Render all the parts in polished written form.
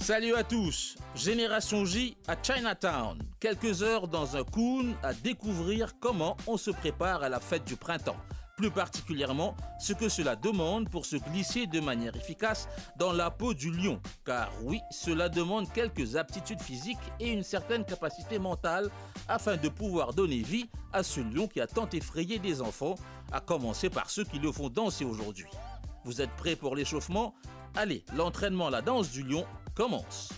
Salut à tous, Génération J à Chinatown. Quelques heures dans un coon à découvrir comment on se prépare à la fête du printemps. Plus particulièrement, ce que cela demande pour se glisser de manière efficace dans la peau du lion. Car oui, cela demande quelques aptitudes physiques et une certaine capacité mentale afin de pouvoir donner vie à ce lion qui a tant effrayé des enfants, à commencer par ceux qui le font danser aujourd'hui. Vous êtes prêts pour l'échauffement? Allez, l'entraînement à la danse du lion commence.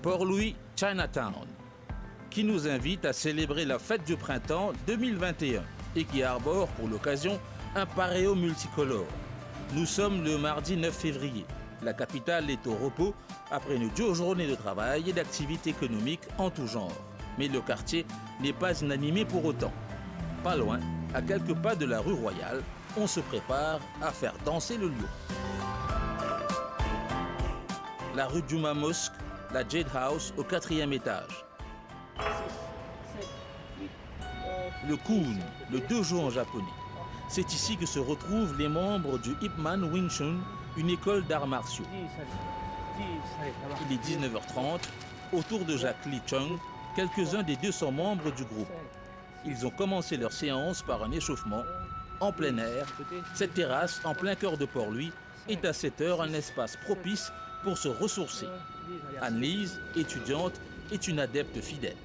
Port-Louis, Chinatown, qui nous invite à célébrer la fête du printemps 2021 et qui arbore pour l'occasion un paréo multicolore. Nous sommes le mardi 9 février. La capitale est au repos après une dure journée de travail et d'activités économiques en tout genre. Mais le quartier n'est pas inanimé pour autant. Pas loin, à quelques pas de la rue Royale, on se prépare à faire danser le lion. La rue Juma Mosque, la Jade House au 4e étage. Le Koon, le dojo en japonais. C'est ici que se retrouvent les membres du Ip Man Wing Chun, une école d'arts martiaux. Il est 19h30, autour de Jacques Lee Chung, quelques-uns des 200 membres du groupe. Ils ont commencé leur séance par un échauffement en plein air. Cette terrasse, en plein cœur de Port-Louis, est à cette heure un espace propice pour se ressourcer. Anne-Lise, étudiante, est une adepte fidèle.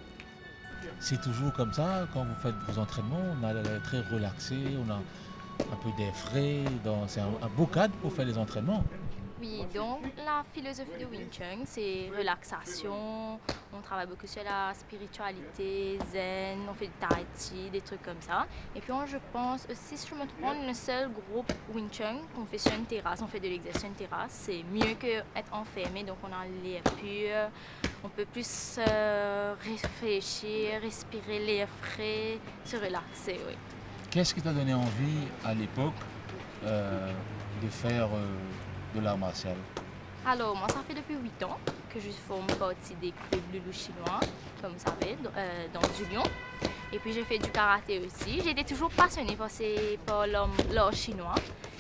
C'est toujours comme ça, quand vous faites vos entraînements, on a l'air très relaxé, on a un peu d'air frais, c'est un beau cadre pour faire les entraînements. Oui, donc la philosophie de Wing Chun, c'est relaxation, on travaille beaucoup sur la spiritualité, zen, on fait du tai chi, des trucs comme ça. Et puis je pense aussi, si je me trompe, le seul groupe Wing Chun qu'on fait sur une terrasse, on fait de l'exercice sur une terrasse, c'est mieux qu'être enfermé, donc on a l'air pur, on peut plus réfléchir, respirer l'air frais, se relaxer, oui. Qu'est-ce qui t'a donné envie à l'époque de faire de l'art martial? Alors, moi, ça fait depuis 8 ans que je forme partie des clubs Loulou chinois, comme vous savez, dans du Lyon. Et puis, j'ai fait du karaté aussi. J'étais toujours passionnée par l'art chinois.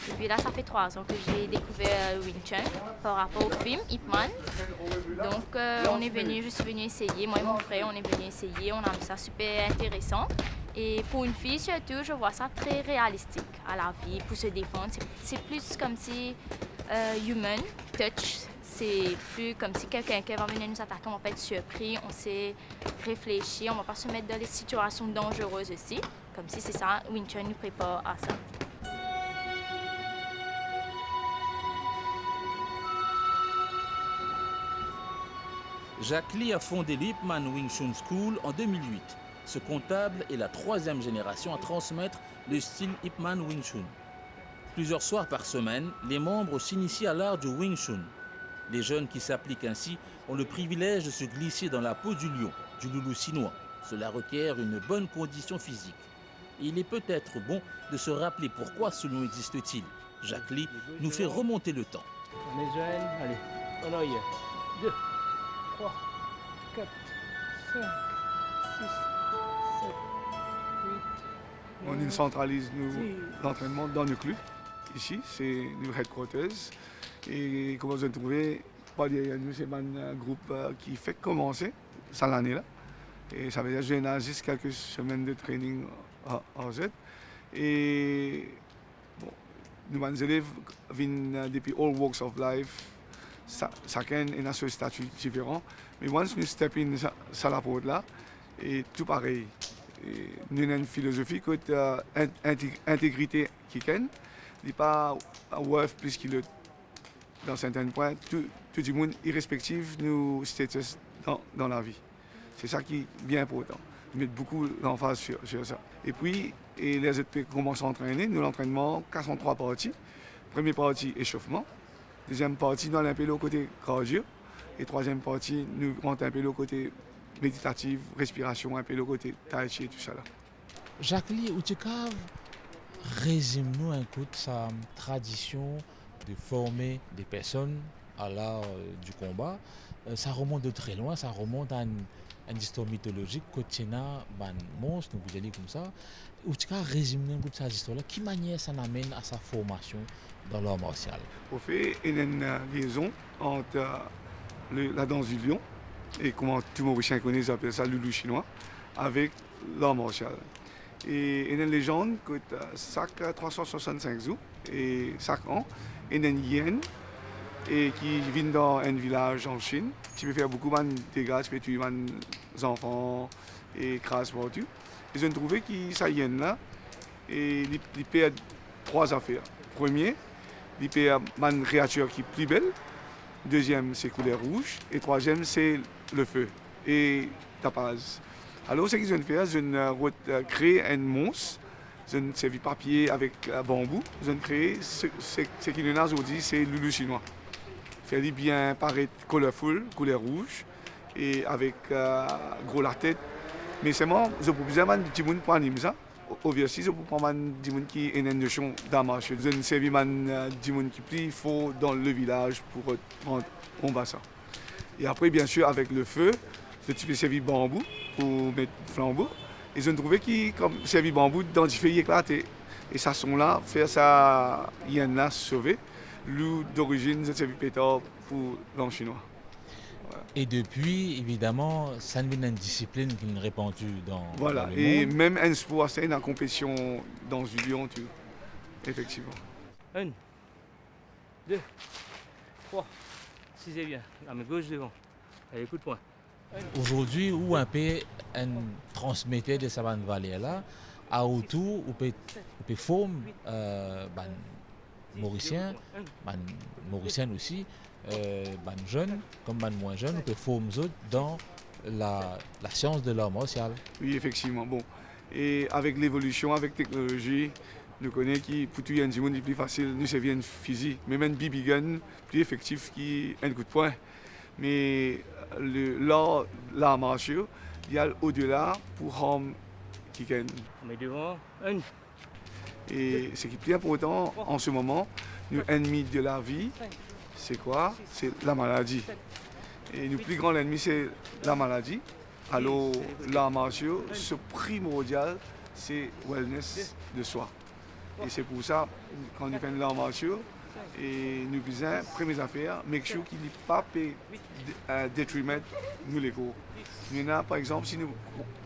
Et puis là, ça fait 3 ans que j'ai découvert Wing Chun par rapport au film Ip Man. Donc, je suis venue essayer, moi et mon frère, on est venus essayer. On a vu ça super intéressant. Et pour une fille, surtout, je vois ça très réalistique à la vie, pour se défendre. C'est plus comme si human touch, c'est plus comme si quelqu'un qui va venir nous attaquer, on va pas être surpris, on sait réfléchir, on va pas se mettre dans des situations dangereuses aussi, comme si c'est ça, Wing Chun nous prépare à ça. Jacques Lee a fondé l'Ip Man Wing Chun School en 2008. Ce comptable est la 3e génération à transmettre le style Ip Man Wing Chun. Plusieurs soirs par semaine, les membres s'initient à l'art du Wing Chun. Les jeunes qui s'appliquent ainsi ont le privilège de se glisser dans la peau du lion, du loulou chinois. Cela requiert une bonne condition physique. Et il est peut-être bon de se rappeler pourquoi ce lion existe-t-il. Jacques Lee nous fait remonter le temps. On est jeunes, allez, on a 2, 3, 4, 5, 6, 7, 8. On centralise l'entraînement dans le club. Ici, c'est nos headquarters. Et comme vous avez trouvé, pas derrière nous, c'est un groupe qui fait commencer ça l'année-là. Et ça veut dire que j'ai juste quelques semaines de training à Z. Et bon, nous, les élèves viennent depuis all walks of life. Chacun a un statut différent. Mais once nous step in ça la porte là, et tout pareil. Et nous avons une philosophie que l'intégrité qui est, n'est pas worth plus qu'il est dans certains points. Tout le monde irrespectif de nos status dans la vie. C'est ça qui est bien important. Nous mettons beaucoup d'emphase sur ça. Et puis, les autres commencent à entraîner. Nous, l'entraînement, casse en 3 parties. Première partie, échauffement. Deuxième partie, nous allons un peu le côté cardio. Et troisième partie, nous rentrons un peu le côté méditatif, respiration, un peu le côté tai chi et tout ça là. Jacques Lee, résume-nous un coup de sa tradition de former des personnes à l'art du combat. Ça remonte de très loin, ça remonte à une histoire mythologique, côté un monstre, nous vous allez comme ça. Ou tu as résumé cette histoire-là, qui manière ça amène à sa formation dans l'art martial? Au fait, il y a une liaison entre la danse du lion, et comment tout Mauricien connaît, ils appellent ça le loup chinois, avec l'art martial. Et il y a une légende que chaque 365 jours, et chaque an, il y a une hyène et qui vient dans un village en Chine. Tu peux faire beaucoup de dégâts, tu peux tuer des enfants et craser partout. Ils ont trouvé que ça hyène là, et ils perdent 3 affaires. Premier, ils perdent une créature qui est plus belle. Deuxième, c'est couleur rouge. Et troisième, c'est le feu et la base. Alors, ce qu'ils ont fait, ils ont créé un monstre. Ils ont servi papier avec bambou. Ils ont créé ce qu'ils ont aujourd'hui, c'est le loup chinois. Il fait bien paraître colorful, couleur rouge, et avec gros la tête. Mais c'est moi, je peux besoin de petits gens pour animer ça. Obviously, je peux prendre des gens qui ont une notion d'armage. Je ne sais pas des gens qui plient, il faut dans le village pour prendre en bas ça. Et après, bien sûr, avec le feu, je peux servir bambou pour mettre flambeau. Ils ont trouvé qu'ils comme servir bambou dans des feuilles éclatées. Et ça sont là, faire ça, il y en a sauvé. Loup d'origine, je servi pétard pour l'an chinois. Et depuis, évidemment, ça devient une discipline qui est répandue dans le monde. Et même un sport, c'est une compétition dans le lion, effectivement. 1, 2, 3, 6 et bien. La main gauche devant. Allez, coup de poing. Aujourd'hui, où un peu un transmetteur de sa vallée là, à autour, on peut former Mauriciens, Mauriciennes aussi, jeunes comme moins jeunes, on peut former dans la science de l'art martial. Oui, effectivement. Bon. Et avec l'évolution, avec la technologie, nous connaissons que pour tout le monde, c'est plus facile, nous servir une physique, même un BB gun plus effectif qu'un coup de poing. Mais l'art martial, il y a au-delà pour hommes qui gagnent. On met devant. 1. Et ce qui est plus important en ce moment, nous ennemis de la vie, c'est quoi? C'est la maladie. Et le plus grand ennemi, c'est la maladie. Alors, l'art martial, ce primordial, c'est wellness de soi. Et c'est pour ça, quand nous faisons l'art martial, et nous faisons, première affaire, make sure qu'il n'y ait pas de détriment nous les cours. Nous avons, par exemple, si nous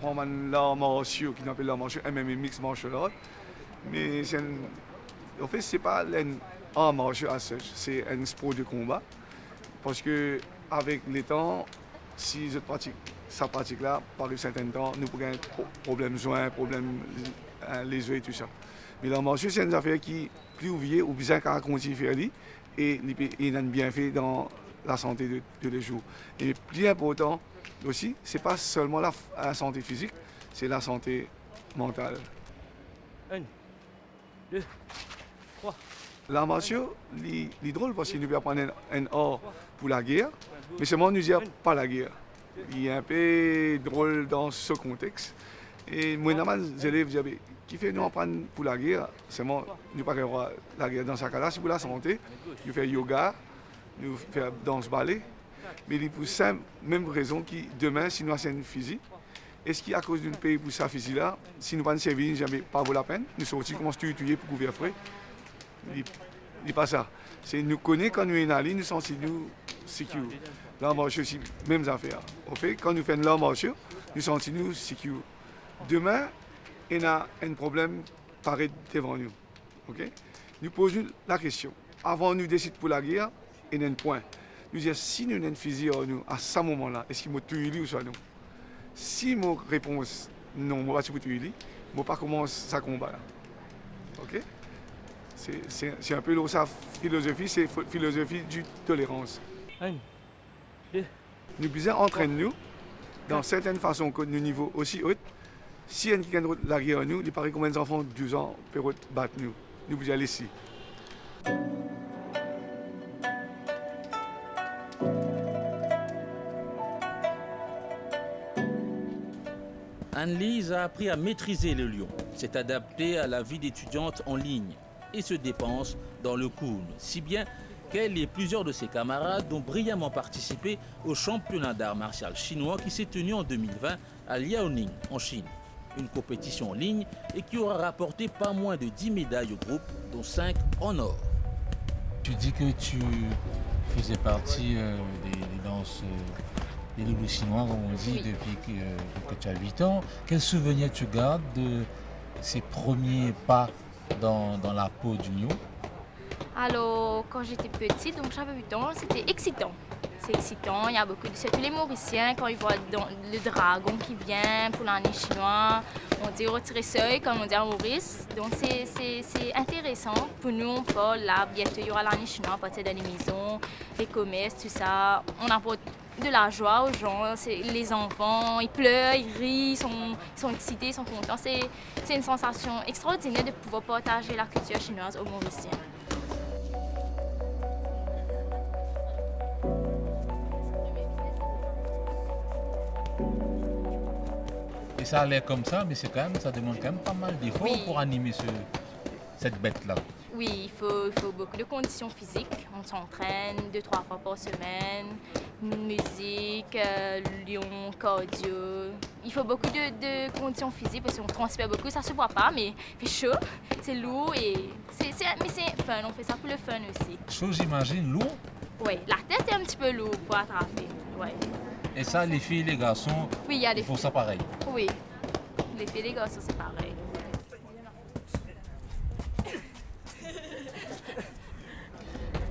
prenons l'art martial, qui s'appelle l'art martial, MMA Mixed Martial Art, mais en fait, ce n'est pas un martial à such, c'est un sport de combat. Parce que avec le temps, si je pratique cette pratique-là, par un certain temps, nous pouvons avoir des problèmes joints, problèmes les yeux et tout ça. Mais l'art martial, c'est une affaire qui est plus ouvrière ou bien qu'à continuer à faire et il a bien fait dans la santé de tous les jours. Et plus important aussi, ce n'est pas seulement la santé physique, c'est la santé mentale. 1, 2, 3. L'art martial, c'est drôle parce qu'il nous peut apprendre un art pour la guerre, mais seulement nous dire pas la guerre. Il est un peu drôle dans ce contexte. Et moi, les élèves disent, qui fait nous apprendre pour la guerre, seulement nous pas la guerre dans ce cas-là, c'est pour la santé. Nous faisons yoga, nous faisons danse ballet, mais pour la simple même raison que demain, si nous avons une physique, est-ce qu'à cause d'une pays pour sa physique-là, si nous ne servir jamais pas vaut la peine, nous sortis comment se tuer pour couvrir frais. Il n'est pas ça. C'est nous connaître quand nous sommes allés, nous sommes nous sécures. L'art martial aussi, même affaire. En fait, quand nous faisons l'art martial, nous sommes nous sécures. Demain, il y a un problème pareil devant nous. Okay? Nous posons la question. Avant nous décider pour la guerre, il y a un point. Nous disons, si nous avons une physique à ce moment-là, est-ce qu'il m'a tué lui ou soit nous? Si ma réponse non, je ne vais pas tuer lui, je ne vais pas commencer ce combat-là. Okay? C'est un peu sa philosophie, c'est la philosophie de tolérance. 1, 2. Nous devons entraîner nous dans certaines façons que nous niveau aussi haut. Si il y a la guerre à nous, il paraît combien d'enfants de 12 ans peuvent battre nous. Nous devons aller ici. Anne-Lise a appris à maîtriser le lion, s'est adaptée à la vie d'étudiante en ligne et se dépense dans le Kun, si bien qu'elle et plusieurs de ses camarades ont brillamment participé au championnat d'art martial chinois qui s'est tenu en 2020 à Liaoning, en Chine. Une compétition en ligne et qui aura rapporté pas moins de 10 médailles au groupe, dont 5 en or. Tu dis que tu faisais partie des danses des loulous chinois, comme on dit, Oui. depuis que tu as 8 ans. Quels souvenirs tu gardes de ces premiers pas dans la peau du lion? Alors, quand j'étais petite, donc j'avais 8 ans, c'était excitant. C'est excitant, il y a beaucoup de... Surtout les Mauriciens, quand ils voient le dragon qui vient pour l'année chinoise, on dit retirer seuil, comme on dit à Maurice. Donc c'est intéressant. Pour nous, on parle là, bientôt il y aura l'année chinoise à partir dans les maisons, les commerces, tout ça. On apporte de la joie aux gens, les enfants, ils pleurent, ils rient, ils sont excités, ils sont contents. C'est une sensation extraordinaire de pouvoir partager la culture chinoise aux Mauriciens. Et ça a l'air comme ça, mais ça demande quand même pas mal d'efforts Oui. pour animer cette bête-là. Oui, il faut beaucoup de conditions physiques. On s'entraîne 2-3 fois par semaine. Musique, lion, cardio. Il faut beaucoup de conditions physiques parce qu'on transpire beaucoup. Ça se voit pas, mais il fait chaud, c'est lourd et mais c'est fun. On fait ça pour le fun aussi. Chose, j'imagine, lourd. Oui, la tête est un petit peu lourde pour attraper. Ouais. Et ça, les filles et les garçons, Oui, il y a des ils font ça pareil. Oui, les filles et les garçons, c'est pareil.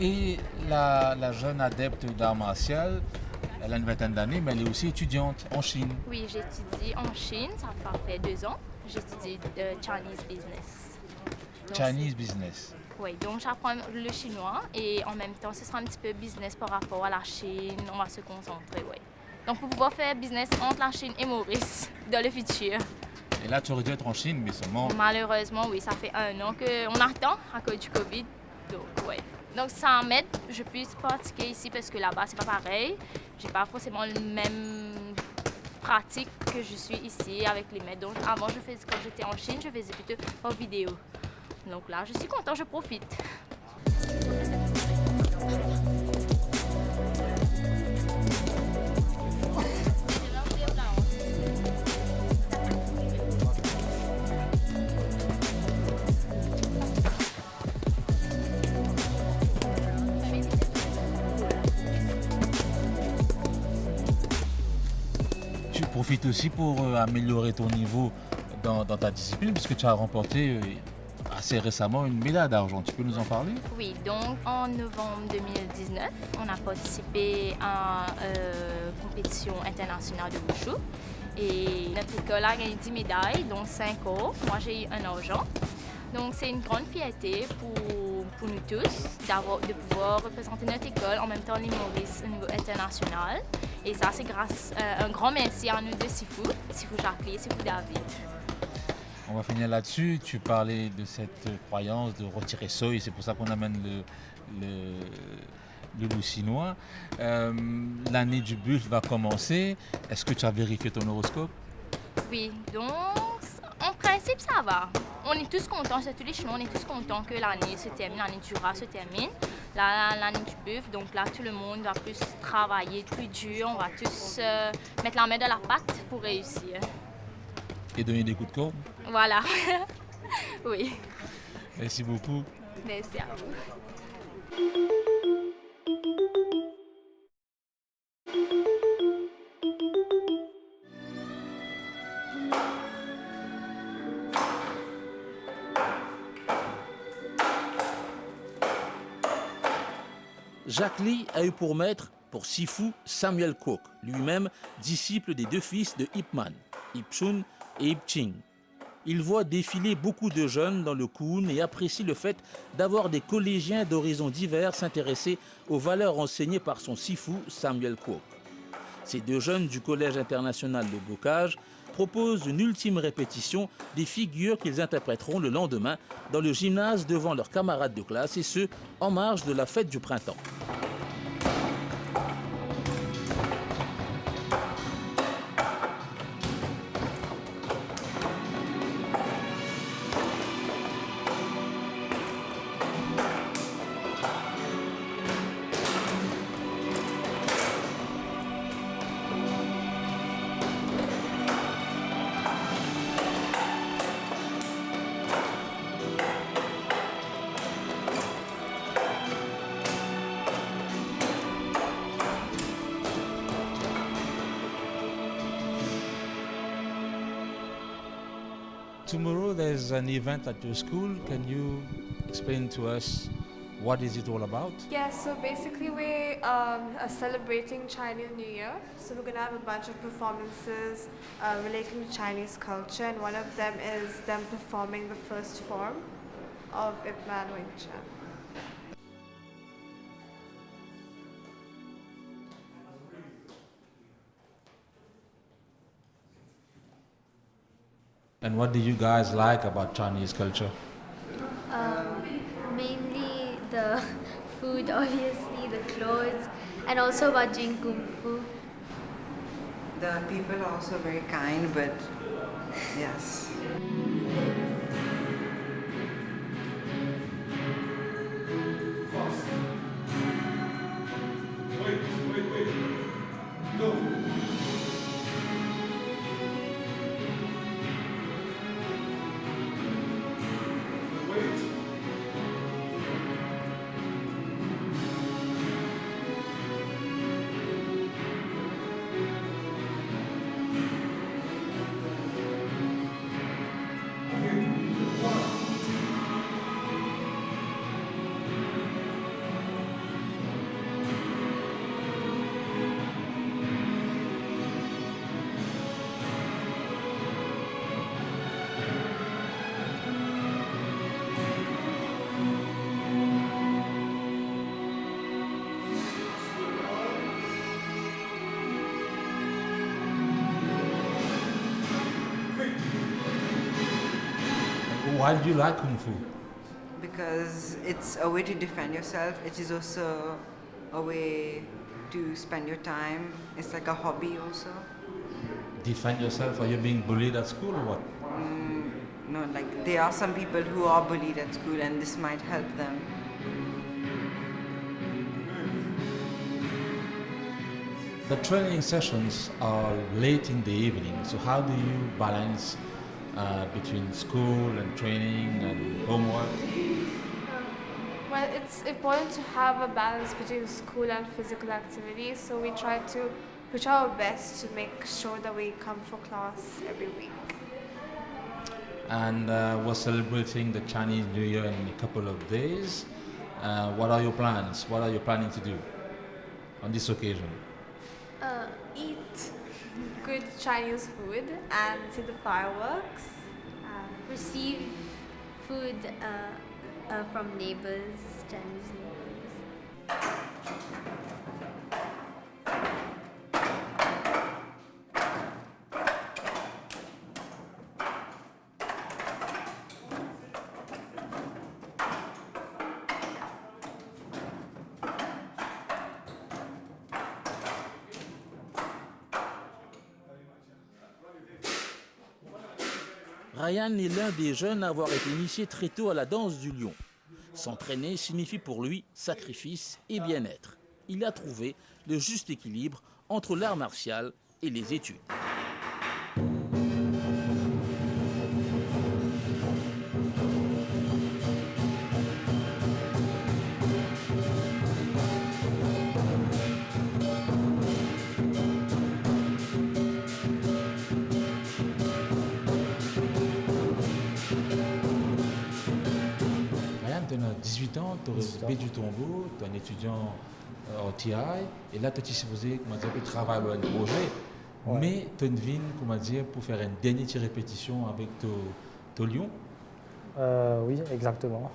Et la jeune adepte d'art martial, elle a une vingtaine d'années, mais elle est aussi étudiante en Chine. Oui, j'étudie en Chine, ça fait 2 ans. J'étudie Chinese Business. Donc, Chinese business. oui, donc j'apprends le chinois et en même temps, ce sera un petit peu business par rapport à la Chine. On va se concentrer, oui. Donc, pour pouvoir faire business entre la Chine et Maurice dans le futur. Et là, tu aurais dû être en Chine, mais seulement... Malheureusement, oui, ça fait 1 an qu'on attend à cause du Covid. Donc, ouais. Donc, ça m'aide, je puisse pratiquer ici parce que là-bas, c'est pas pareil. J'ai pas forcément le même pratique que je suis ici avec les maîtres. Donc, avant, quand j'étais en Chine, je faisais plutôt en vidéo. Donc là, je suis contente, je profite. Tu profites aussi pour améliorer ton niveau dans ta discipline, puisque tu as remporté assez récemment une médaille d'argent. Tu peux nous en parler? Oui, donc en novembre 2019, on a participé à une compétition internationale de wushu. Et notre école a gagné 10 médailles, dont 5 or. Moi, j'ai eu 1 argent. Donc, c'est une grande fierté pour nous tous de pouvoir représenter notre école, en même temps les Maurice au niveau international. Et ça, c'est grâce un grand merci à nous deux Sifu Jacqueline et Sifu David. On va finir là-dessus. Tu parlais de cette croyance de retirer seuil, c'est pour ça qu'on amène le loup chinois. L'année du buffle va commencer. Est-ce que tu as vérifié ton horoscope? Oui, donc en principe ça va. On est tous contents, surtout les Chinois, on est tous contents que l'année se termine, l'année du rat se termine. L'année du buffle, donc là tout le monde va plus travailler plus dur, on va tous mettre la main dans la pâte pour réussir. Et donner des coups de corde? Voilà. Oui. Merci beaucoup. Merci à vous. Jacques Lee a eu pour maître, pour Sifu, Samuel Kwok, lui-même disciple des 2 fils de Ip Man, Ip Chun et Ip Ching. Il voit défiler beaucoup de jeunes dans le Kowloon et apprécie le fait d'avoir des collégiens d'horizons divers s'intéresser aux valeurs enseignées par son Sifu, Samuel Kwok. Ces 2 jeunes du Collège international de Bocage proposent une ultime répétition des figures qu'ils interpréteront le lendemain dans le gymnase devant leurs camarades de classe, et ce, en marge de la fête du printemps. Tomorrow there's an event at your school. Can you explain to us what is it all about? Yeah, so basically we are celebrating Chinese New Year. So we're going to have a bunch of performances relating to Chinese culture, and one of them is them performing the first form of Ip Man Wing Chun. And what do you guys like about Chinese culture? Mainly the food, obviously, the clothes, and also about doing kung fu. The people are also very kind, but yes. Why do you like Kung Fu? Because it's a way to defend yourself. It is also a way to spend your time. It's like a hobby also. Defend yourself? Are you being bullied at school or what? No, like there are some people who are bullied at school, and this might help them. The training sessions are late in the evening, so how do you balance between school and training and homework? Well, it's important to have a balance between school and physical activities, so we try to put our best to make sure that we come for class every week. And we're celebrating the Chinese New Year in a couple of days. What are your plans? What are you planning to do on this occasion? Eat good Chinese food and see the fireworks. Receive food from neighbors, Chinese neighbors. Ryan est l'un des jeunes à avoir été initié très tôt à la danse du lion. S'entraîner signifie pour lui sacrifice et bien-être. Il a trouvé le juste équilibre entre l'art martial et les études. Tu as 18 ans, tu as du tombeau, tu es un étudiant au TI, et là tu es supposé travailler sur un projet, mais tu as une vie pour faire une dernière répétition avec ton lion. Oui, exactement.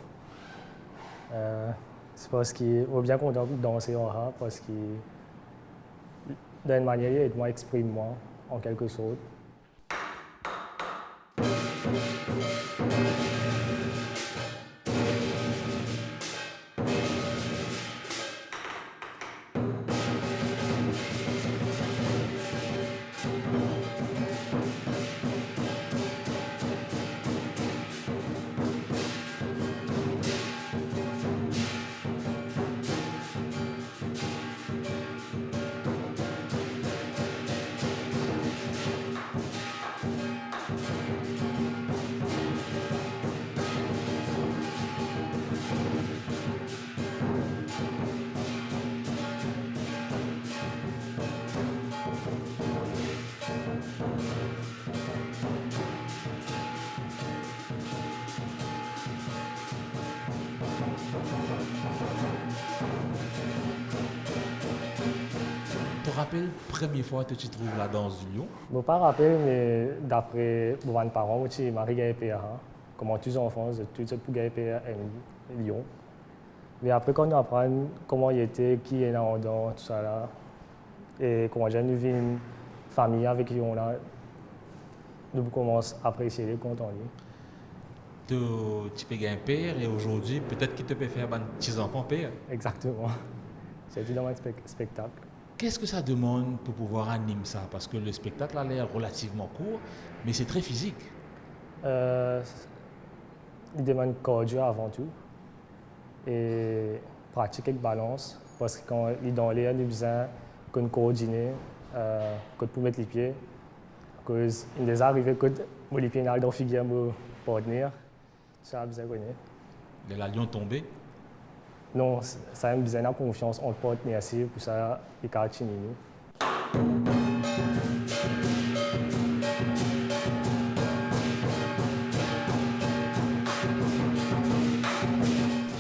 C'est parce qu'il faut bien qu'on danse en rap, parce que d'une manière, il m'exprime moi, en quelque sorte. rappelles la première fois que tu trouves la danse du lion? Je ne me rappelle, mais d'après mes parents, je suis marié à comment tous les enfants, tout ce pour gagner un lion. Mais après, quand on apprend comment il était, qui est dans tout ça là, et comment j'ai vu une famille avec lion là, nous commençons à apprécier les contes en lui. Tu peux gagner un père et aujourd'hui, peut-être qu'il te peut faire un petit-enfant père. Exactement. C'est tout dans un spectacle. Qu'est-ce que ça demande pour pouvoir animer ça? Parce que le spectacle a l'air relativement court, mais c'est très physique. Il demande cardio avant tout et pratique avec balance. Parce que quand il est dans l'air, il a besoin de coordonner, pour mettre les pieds. Parce qu'il est arrivé que les pieds dans le figure pour tenir. Ça a besoin de connaître. Le lion tombé? Non, ça a besoin de confiance entre les partenaires pour ça, il peut continuer.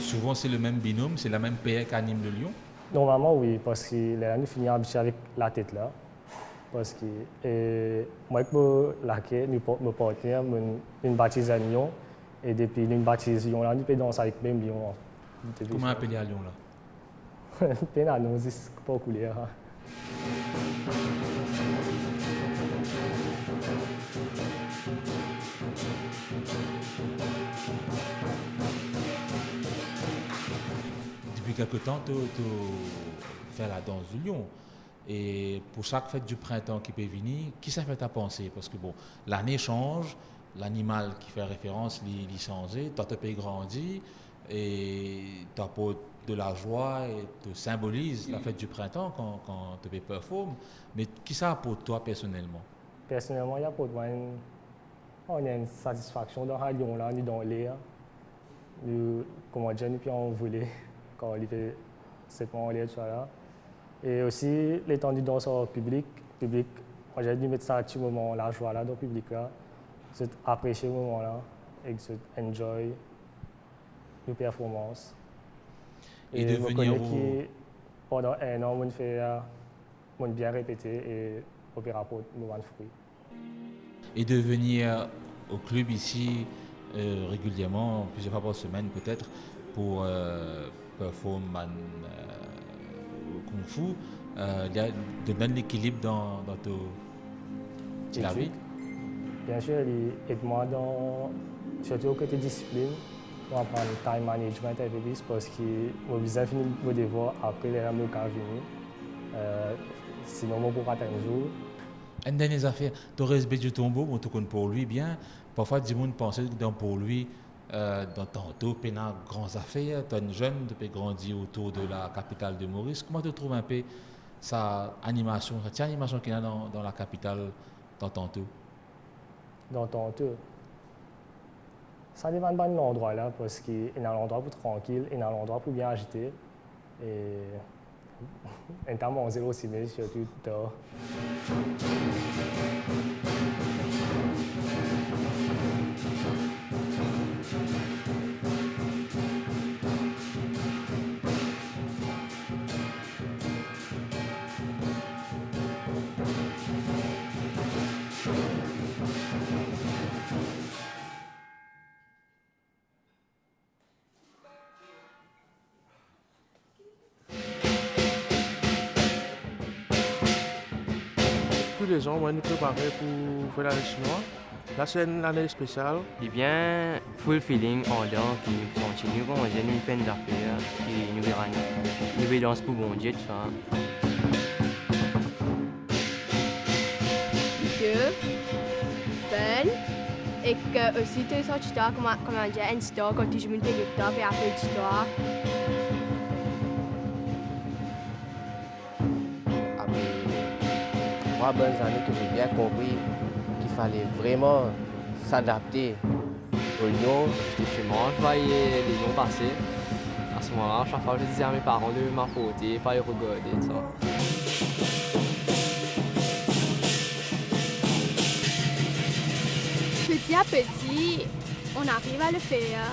Souvent, c'est le même binôme, c'est la même paire qui anime le lion? Normalement, oui, parce qu'il a fini avec la tête là. Parce que moi, mon partenaire, une baptise à lion, et depuis une baptise lion là, on peut danser avec le même lion. Comment appeler à lion là? Pénano, c'est pas couleur. Depuis quelque temps, tu fais la danse du lion. Et pour chaque fête du printemps qui peut venir, qui ça fait à penser? Parce que bon, l'année change, l'animal qui fait référence, il change, toi tu peux grandir et tu apportes de la joie et tu symbolises la fête du printemps quand tu peux performer. Mais qui ça pour toi personnellement? Personnellement, il y a pour moi une satisfaction dans le lion là, dans l'air. Comment dire, puis on voulait quand il fait cette moment là, tout ça là. Et aussi l'étendue danse au public, moi j'ai dû mettre ça à tout moment, la joie là dans le public là, c'est apprécier le moment là et enjoy nos performances. Et devenir pendant un an, on bien répété et on peut rapporter moment de fruits. Et de venir au club ici régulièrement, plusieurs fois par semaine peut-être, pour performer Kung Fu, de donner l'équilibre dans ta vie? Bien sûr, il aide-moi surtout au côté discipline, pour apprendre le time management un peu plus, parce que je besoin de finir mon devoir après les rameaux qui viennent. Sinon, je pourrai attendre un jour. Une dernière affaire, tu respect du tombeau, on te connaît pour lui bien. Parfois, du monde pense que pour lui, dans tantôt, il y a de grandes affaires. Tu es un jeune, tu peux grandir autour de la capitale de Maurice. Comment tu trouves un peu cette animation qu'il y a dans la capitale dans tantôt? Dans tantôt. Ça dépend de l'endroit là, parce qu'il y a un endroit pour tranquille, il y a un endroit pour bien agiter. Et un temps manger aussi, mais surtout dehors. Tous les ans, moi, nous préparons pour faire l'année chinoise. Là, c'est une année spéciale. Il bien full feeling en dehors qui continue quand on vient une peine d'affaires qui nous verra une évidence pour bon Dieu, tout ça. Deux, fun, et que aussi tu sors histoire, comment dire, une histoire quand tu joues une petite top et après l'histoire. Après 3 bonnes années que j'ai bien compris qu'il fallait vraiment s'adapter aux lions. J'étais chez moi, je voyais les lions passer. À ce moment-là, chaque fois, je disais à mes parents de m'apporter, pas les regarder, tout ça. Petit à petit, on arrive à le faire.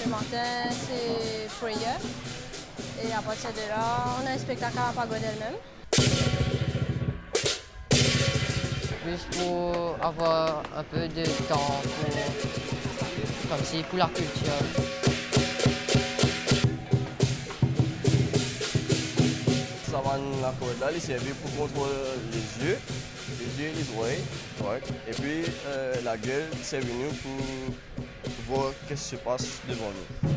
Le matin, prayer. Et à partir de là, on a un spectacle à la pagode elle-même. Juste pour avoir un peu de temps comme si pour la culture. Ça va la corde là, il servait pour contrôler les yeux et les oreilles. Ouais. Et puis la gueule, c'est venu pour voir ce qui se passe devant nous.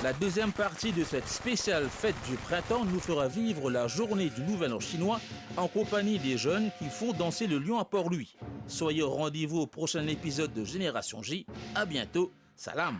La deuxième partie de cette spéciale fête du printemps nous fera vivre la journée du Nouvel An chinois en compagnie des jeunes qui font danser le lion à Port-Louis. Soyez au rendez-vous au prochain épisode de Génération J. À bientôt. Salam.